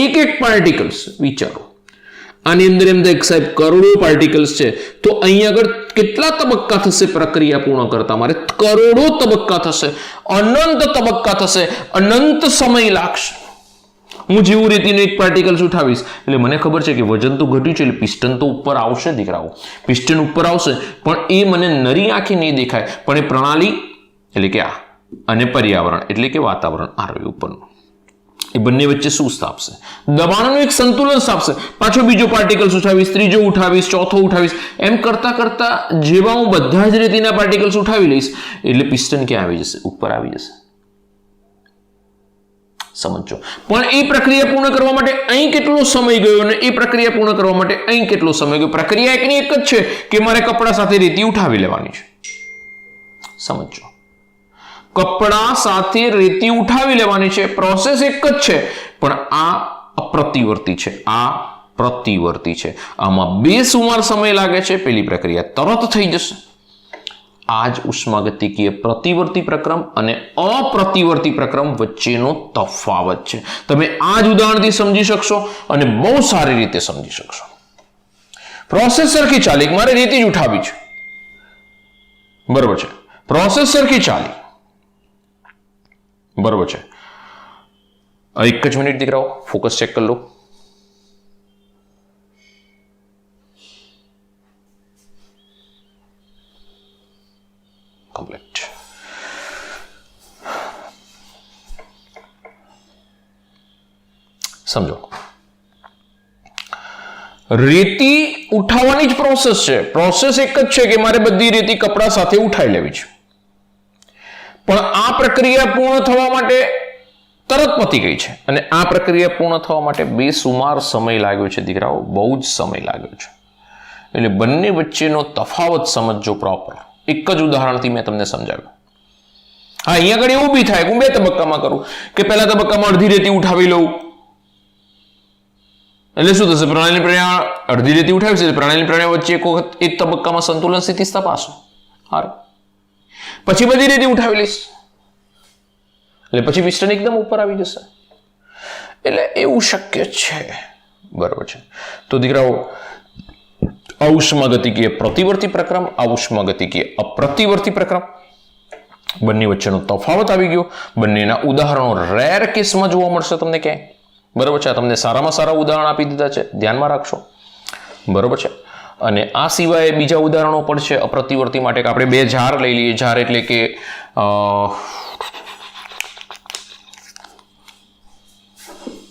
એક એક પાર્ટિકલ્સ વિચારો. આની અંદર એમ થાય સાહેબ કરોડો પાર્ટિકલ્સ છે, તો અહીં આગળ કેટલા તબક્કા થશે પ્રક્રિયા પૂર્ણ કરતા? મારે કરોડો તબક્કા થશે, અનંત તબક્કા થશે, અનંત સમય લાગશે. હું જેવું રેતીને એક પાર્ટિકલ્સ ઉઠાવીશ એટલે મને ખબર છે કે વજન તો ઘટ્યું છે, એટલે પિસ્ટન તો ઉપર આવશે દીકરાઓ. પિસ્ટન ઉપર આવશે, પણ એ મને નરી આંખે નહીં દેખાય, પણ એ પ્રણાલી એટલે કે આ અને પર્યાવરણ એટલે કે વાતાવરણ આ રહ્યું ઉપરનું, એ બંને વચ્ચે શું સ્થાપશે? દબાણનું એક સંતુલન સ્થાપશે. પાછો બીજો પાર્ટિકલ્સ ઉઠાવીશ, ત્રીજો ઉઠાવીશ, ચોથો ઉઠાવીશ, એમ કરતા કરતા જેવા હું બધા જ રેતીના પાર્ટિકલ્સ ઉઠાવી લઈશ એટલે પિસ્ટન ક્યાં આવી જશે? ઉપર આવી જશે. સમજો. પણ એ પ્રક્રિયા પૂર્ણ કરવા માટે અહીં કેટલો સમય ગયો અને એ પ્રક્રિયા પૂર્ણ કરવા માટે અહીં કેટલો સમય ગયો? પ્રક્રિયા એકની એક જ છે કે મારે કપડા સાથે રેતી ઉઠાવી લેવાની છે. સમજો, કપડા સાથે રેતી ઉઠાવી લેવાની છે, પ્રોસેસ એક જ છે, પણ આ અપ્રતિવર્તી છે, આ પ્રતિવર્તી છે. આમાં બેસુમાર સમય લાગે છે, પેલી પ્રક્રિયા તરત થઈ જશે. આ જ ઉષ્માગતિકીય પ્રતિવર્તી પ્રક્રમ અને અપ્રતિવર્તી પ્રક્રમ વચ્ચેનો તફાવત છે. તમે આ જ ઉદાહરણથી સમજી શકશો અને બહુ સારી રીતે સમજી શકશો. પ્રોસેસ સરખી ચાલી, મારે રેતી જ ઉઠાવી છે, બરોબર છે. પ્રોસેસ સરખી ચાલી, બરોબર છે. એક જ મિનિટ દીકરાઓ, ફોકસ ચેક કરી લો. કમ્પ્લીટ. સમજો, રેતી ઉઠાવવાની જ પ્રોસેસ છે. પ્રોસેસ એક જ છે કે મારે બધી રેતી કપડા સાથે ઉઠાવી લેવી છે, પણ આ પ્રક્રિયા પૂર્ણ થવા માટે તરત પતી ગઈ છે, અને આ પ્રક્રિયા પૂર્ણ થવા માટે બેસુમાર સમય લાગ્યો છે દીકરાઓ, બહુ જ સમય લાગ્યો છે. એટલે બંને વચ્ચેનો તફાવત સમજો પ્રોપર. એક જ ઉદાહરણથી મેં તમને સમજાવ્યું. હા, અહીંયા આગળ એવું બી થાય કે હું 2 તબક્કામાં કરું કે પહેલા તબક્કામાં અડધી રેતી ઉઠાવી લઉં એટલે શું થશે? પ્રણાલી પ્રણાલી અડધી રેતી ઉઠાવી છે, પ્રણાલી પ્રણાલી વચ્ચે એક વખત એક તબક્કામાં સંતુલન સ્થિતિ તપાસો. હારું, પછી બધી રેતી ઉઠાવી લઈશ એટલે પછી પિસ્ટન એકદમ ઉપર આવી જશે. એટલે એવું શક્ય છે, બરોબર છે. તો દીકરાઓ, ઉષ્માગતિકીય પ્રતિવર્તી પ્રક્રમ, ઉષ્માગતિકીય અપ્રતિવર્તી પ્રક્રમ, બંને વચ્ચેનો તફાવત આવી ગયો. બંનેના ઉદાહરણો રેર કેસમાં જોવા મળશે તમને ક્યાંય, બરોબર છે. તમને સારામાં સારા ઉદાહરણ આપી દીધા છે, ધ્યાનમાં રાખશો, બરોબર છે. અને આ સિવાય બીજા ઉદાહરણો પણ છે અપ્રતિવર્તી માટે. આપણે 2 જાર લઈ લઈએ. જાર એટલે કે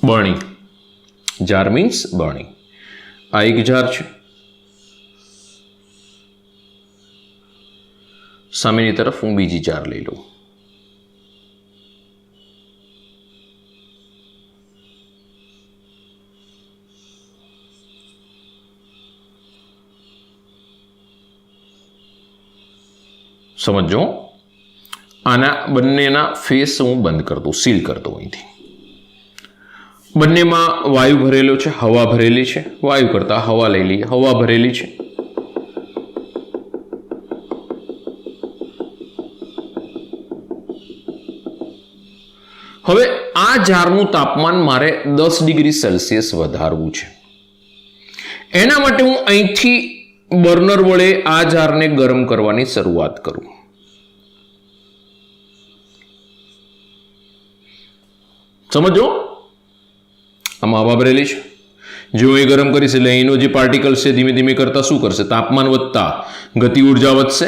બરણી. Jar means બરણી. આ એક જાર છે, સામેની તરફ હું બીજી જાર લઈ લઉં. સમજો, આના બંનેના ફેસ હું બંધ કરી દઉં, સીલ કરી દઉં અહીંથી. બંનેમાં વાયુ ભરેલો છે, હવા ભરેલી છે. વાયુ કરતા હવા લઈ લઈએ, હવા ભરેલી છે. હવે આ જારનું તાપમાન મારે 10 ડિગ્રી સેલ્સિયસ વધારવું છે. એના માટે હું અહીંથી બર્નર વડે આ જારને ગરમ કરવાની શરૂઆત કરું. સમજો, આમાં હવા ભરેલી છે, જો એ ગરમ કરીશ એટલે એનો જે પાર્ટિકલ્સ છે ધીમે ધીમે કરતા શું કરશે, તાપમાન વધતા ગતિ ઉર્જા વધશે,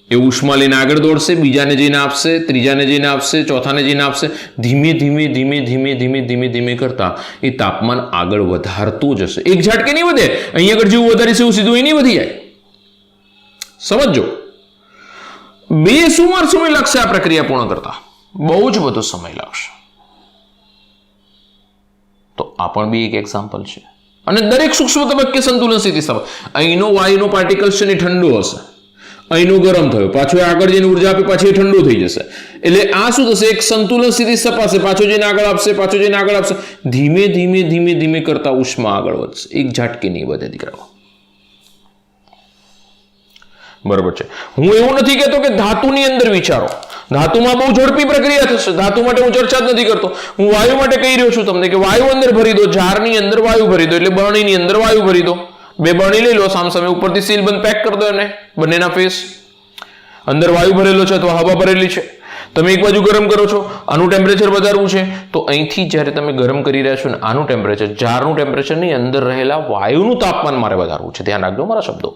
એ ઉષ્મા લઈને આગળ દોડશે, બીજાને જઈને આપશે, ત્રીજાને જઈને આપશે, ચોથાને જઈને આપશે, ધીમે ધીમે ધીમે ધીમે ધીમે ધીમે ધીમે કરતા એ તાપમાન આગળ વધારતું જશે. એક ઝાટકે નહીં વધે, અહીં આગળ જેવું વધારીશ એવું સીધું એ નહીં વધી જાય. સમજો, બેસુમાર સમય લાગશે આ પ્રક્રિયા પૂર્ણ કરતા, બહુ જ બધો સમય લાગશે. તો આ પણ બી એક એક્ઝામ્પલ છે. અને દરેક સૂક્ષ્મ તબક્કે સંતુલન સ્થિતિ સ્થાપન. અહીંનો વાયુનો પાર્ટિકલ છે ને ઠંડો હશે, અહીંનો ગરમ થયો, પાછો આગળ જઈને ઉર્જા આપે, પાછી ઠંડુ થઈ જશે. એટલે આ શું થશે, એક સંતુલન સ્થિતિ સ્થપાશે, પાછો જઈને આગળ આપશે, પાછો જઈને આગળ આપશે, ધીમે ધીમે ધીમે ધીમે કરતા ઉષ્મા આગળ વધશે. એક ઝાટકે નહીં વધે દીકરાઓ. બરોબર છે. હું એવું નથી કહેતો કે ધાતુની અંદર વિચારો, ધાતુમાં બહુ ઝડપી પ્રક્રિયા થશે, ધાતુ માટે હું ચર્ચા જ નથી કરતો. હું વાયુ માટે કહી રહ્યો છું તમને કે વાયુ અંદર ભરી દો, જારની અંદર વાયુ ભરી દો, એટલે બરણીની અંદર વાયુ ભરી દો. બે બરણી લઈ લો સામસામે, ઉપરથી સીલ બંધ પેક કરી દો એને, બંનેના ફેસ. અંદર વાયુ ભરેલો છે અથવા હવા ભરેલી છે, તમે એક બાજુ ગરમ કરો છો, આનું ટેમ્પરેચર વધારવું છે, તો અહીંથી જ્યારે તમે ગરમ કરી રહ્યા છો ને આનું ટેમ્પરેચર, જારનું ટેમ્પરેચર નહીં, અંદર રહેલા વાયુનું તાપમાન મારે વધારવું છે. ધ્યાન રાખજો મારા શબ્દો.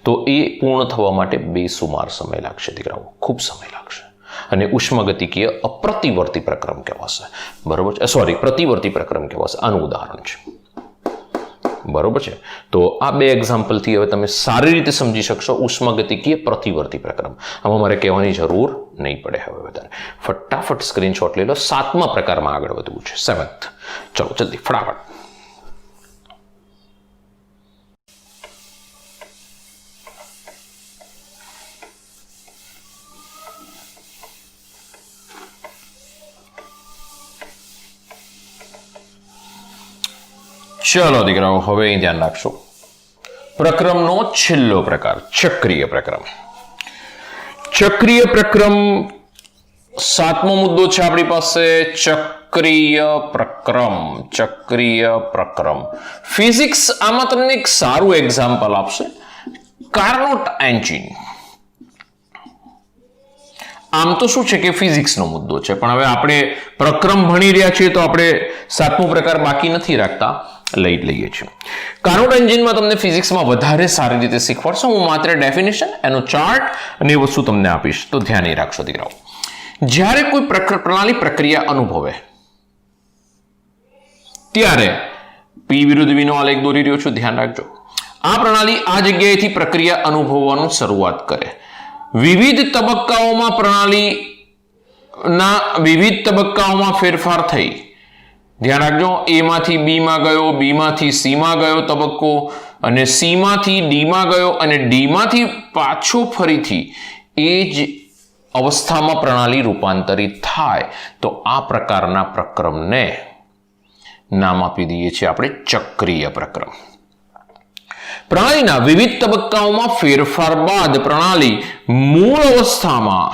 તો એ પૂર્ણ થવા માટે બેસુમાર સમય લાગશે દીકરાઓ, ખૂબ સમય લાગશે. અને ઉષ્માગતિકીય અપ્રતિવર્તી પ્રક્રમ કહેવાશે. બરોબર છે, સોરી, પ્રતિવર્તી પ્રક્રમ કહેવાશે. આનું ઉદાહરણ છે. બરોબર છે. તો આ બે એક્ઝામ્પલથી હવે તમે સારી રીતે સમજી શકશો ઉષ્માગતિકીય પ્રતિવર્તી પ્રક્રમ. આમાં મારે કહેવાની જરૂર નહીં પડે હવે વધારે. ફટાફટ સ્ક્રીનશોટ લઈ લો. 7મા પ્રકારમાં આગળ વધવું છે, 7th. ચલો જલ્દી ફટાફટ. ચલો દીકરાઓ, હવે અહીં ધ્યાન રાખશો. પ્રક્રમનો છેલ્લો પ્રકાર, ચક્રીય પ્રક્રમ. ચક્રીય પ્રક્રમ 7મો મુદ્દો છે આપણી પાસે, ચક્રીય પ્રક્રમ. ચક્રીય પ્રક્રમ. ફિઝિક્સ આમાં તમને એક સારું એક્ઝામ્પલ આપશે, કાર્નોટ એન્જિન. આમ તો શું છે કે ફિઝિક્સનો મુદ્દો છે, પણ હવે આપણે પ્રક્રમ ભણી રહ્યા છીએ તો આપણે 7મો પ્રકાર બાકી નથી રાખતા, લઈ લઈએ છીએ. કાર્નોટ એન્જિનમાં તમને ફિઝિક્સમાં વધારે સારી રીતે શીખવાડશો. હું માત્ર ડેફિનેશન, એનો ચાર્ટ અને એ વસ્તુ તમને આપીશ, તો ધ્યાન એ રાખશો દીકરાઓ. જ્યારે કોઈ પ્રણાલી પ્રક્રિયા અનુભવે ત્યારે પી વિરુદ્ધ વીનો આલેખ દોરી રહ્યો છું, ધ્યાન રાખજો. આ પ્રણાલી આ જગ્યાએથી પ્રક્રિયા અનુભવવાનું શરૂઆત કરે. વિવિધ તબક્કાઓમાં પ્રણાલીના વિવિધ તબક્કાઓમાં ફેરફાર થઈ. ધ્યાન રાખજો, એ માંથી બી માં ગયો, બી માંથી સી માં ગયો તબક્કો, અને સી માંથી ડી માં ગયો, અને ડી માંથી પાછો ફરીથી એ જ અવસ્થામાં પ્રણાલી રૂપાંતરિત થાય. તો આ પ્રકારના પ્રક્રમને નામ આપી દઈએ છીએ આપણે ચક્રીય પ્રક્રમ. પ્રણાલીના વિવિધ તબક્કાઓમાં ફેરફાર બાદ પ્રણાલી મૂળ અવસ્થામાં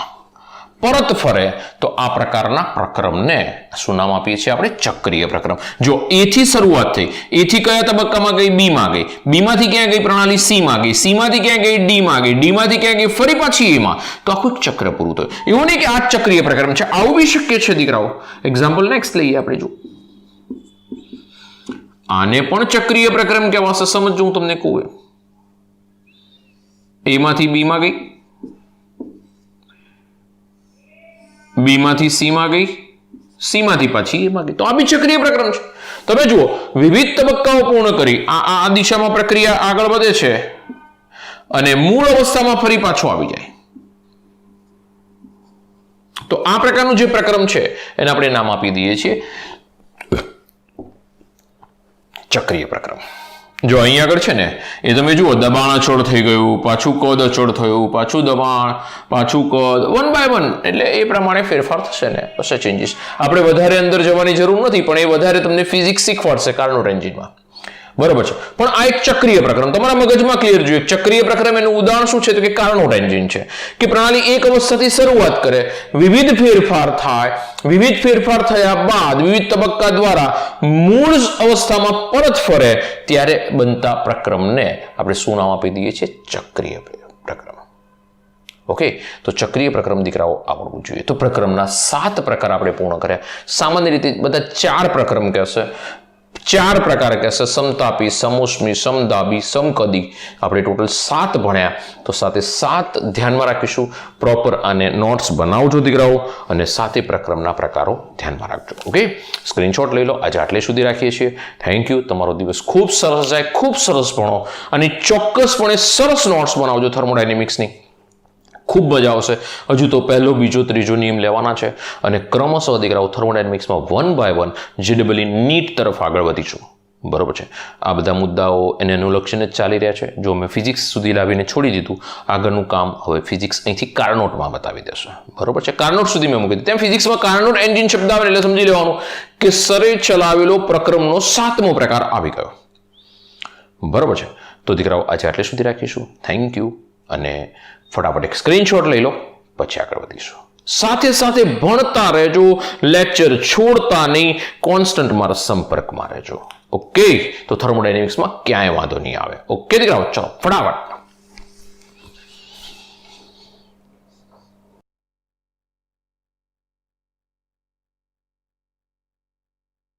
પરત ફરે તો આ પ્રકારના પ્રક્રમને શું નામ આપીએ છીએ આપણે? ચક્રીય પ્રક્રમ. જો એ થી શરૂઆત થઈ, એ થી કયા તબક્કામાં ગઈ? બી માં ગઈ, બી માંથી ક્યાં ગઈ પ્રણાલી? સી માં ગઈ, સી માંથી ક્યાં ગઈ? ડી માં ગઈ, ડી માંથી ક્યાં ગઈ? ફરી પાછી એ માં. તો આખું ચક્ર પૂરું થયું. એવું નહીં કે આ ચક્રીય પ્રક્રમ છે, આવું બી શક્ય છે દીકરાઓ. એક્ઝામ્પલ નેક્સ્ટ લઈએ આપણે. જો આને પણ ચક્રીય પ્રક્રમ કહેવાશે. સમજો, હું તમને કહું, એ માંથી બી માં ગઈ, બી માંથી સી માં ગઈ, સી માંથી પાછી એ માં ગઈ. તો આ બી ચક્રીય પ્રક્રમ છે. તમે જુઓ, વિવિધ તબક્કાઓ પૂર્ણ કરી આ દિશામાં પ્રક્રિયા આગળ વધે છે અને મૂળ અવસ્થામાં ફરી પાછો આવી જાય. તો આ પ્રકારનું જે પ્રક્રમ છે એને આપણે નામ આપી દઈએ છીએ ચક્રીય પ્રક્રમ. જો અહીં આગળ છે ને, એ તમે જુઓ, દબાણ અચળ થઈ ગયું, પાછું કદ અચળ થયું, પાછું દબાણ, પાછું કદ, 1 by 1. એટલે એ પ્રમાણે ફેરફાર થશે ને, થશે ચેન્જીસ. આપણે વધારે અંદર જવાની જરૂર નથી, પણ એ વધારે તમને ફિઝિક્સ શીખવાડશે કાર્નોટ એન્જિનમાં. બરોબર છે. પણ આ એક ચક્રીય પ્રક્રમ તમારા મગજમાં ક્લિયર જોઈએ. ચક્રીય પ્રક્રમ એનું ઉદાહરણ શું છે? તો કે કાર્નોટ એન્જિન છે. કે પ્રણાલી એક અવસ્થાથી શરૂઆત કરે, વિવિધ ફેરફાર થાય, વિવિધ ફેરફાર થયા બાદ વિવિધ તબક્કા દ્વારા મૂળ અવસ્થામાં પરત ફરે, ત્યારે બનતા પ્રક્રમને આપણે શું નામ આપી દઈએ છીએ? ચક્રીય પ્રક્રમ. ઓકે, તો ચક્રીય પ્રક્રમ દીકરાઓ આવડવું જોઈએ. તો પ્રક્રમના 7 પ્રકાર આપણે પૂર્ણ કર્યા. સામાન્ય રીતે બધા 4 પ્રક્રમ કહેશે, 4 પ્રકાર કહેશે: સમતાપી, સમોષ્મી, સમદાબી, સમકદી. આપણે ટોટલ 7 ભણ્યા. તો સાથે 7 ધ્યાનમાં રાખીશું. પ્રોપર આને નોટ્સ બનાવજો દીકરાઓ, અને 7 પ્રક્રમના પ્રકારો ધ્યાનમાં રાખજો. ઓકે, સ્ક્રીનશોટ લઈ લો. આજે આટલે સુધી રાખીએ છીએ. Thank you. તમારો દિવસ ખૂબ સરસ જાય, ખૂબ સરસ ભણો, અને ચોક્કસપણે સરસ નોટ્સ બનાવજો થર્મોડાયનેમિક્સની. ખૂબ મજા આવશે. હજુ તો પહેલો, બીજો, ત્રીજો નિયમ લેવાના છે, અને ક્રમશઃ દીકરાઓ થર્મોડાયનેમિક્સમાં 1 by 1 JEE નીટ તરફ આગળ વધીશું. બરોબર છે. આ બધા મુદ્દાઓ એને અનુલક્ષીને જ ચાલી રહ્યા છે. જો મેં ફિઝિક્સ સુધી લાવીને છોડી દીધું, આગળનું કામ હવે ફિઝિક્સ અહીંથી કાર્નોટમાં બતાવી દેશે. બરોબર છે. કાર્નોટ સુધી મેં મૂકી દીધું. તેમ ફિઝિક્સમાં કાર્નોટ એન્જિન શબ્દ આવે એટલે સમજી લેવાનું કે સરે ચલાવેલો પ્રક્રમનો 7મો પ્રકાર આવી ગયો. બરોબર છે. તો દીકરાઓ આજે આટલે સુધી રાખીશું. Thank you. અને ફટાફટ એક સ્ક્રીનશોટ લઈ લો, પછી આગળ વધીશું. સાથે સાથે ભણતા રહેજો, લેક્ચર છોડતા નહીં, કોન્સ્ટન્ટ મારા સંપર્કમાં રહેજો. ઓકે, તો થર્મોડાયનેમિક્સમાં ક્યાંય વાંધો નહીં આવે. ઓકે દીકરાઓ, ચલો ફટાફટ.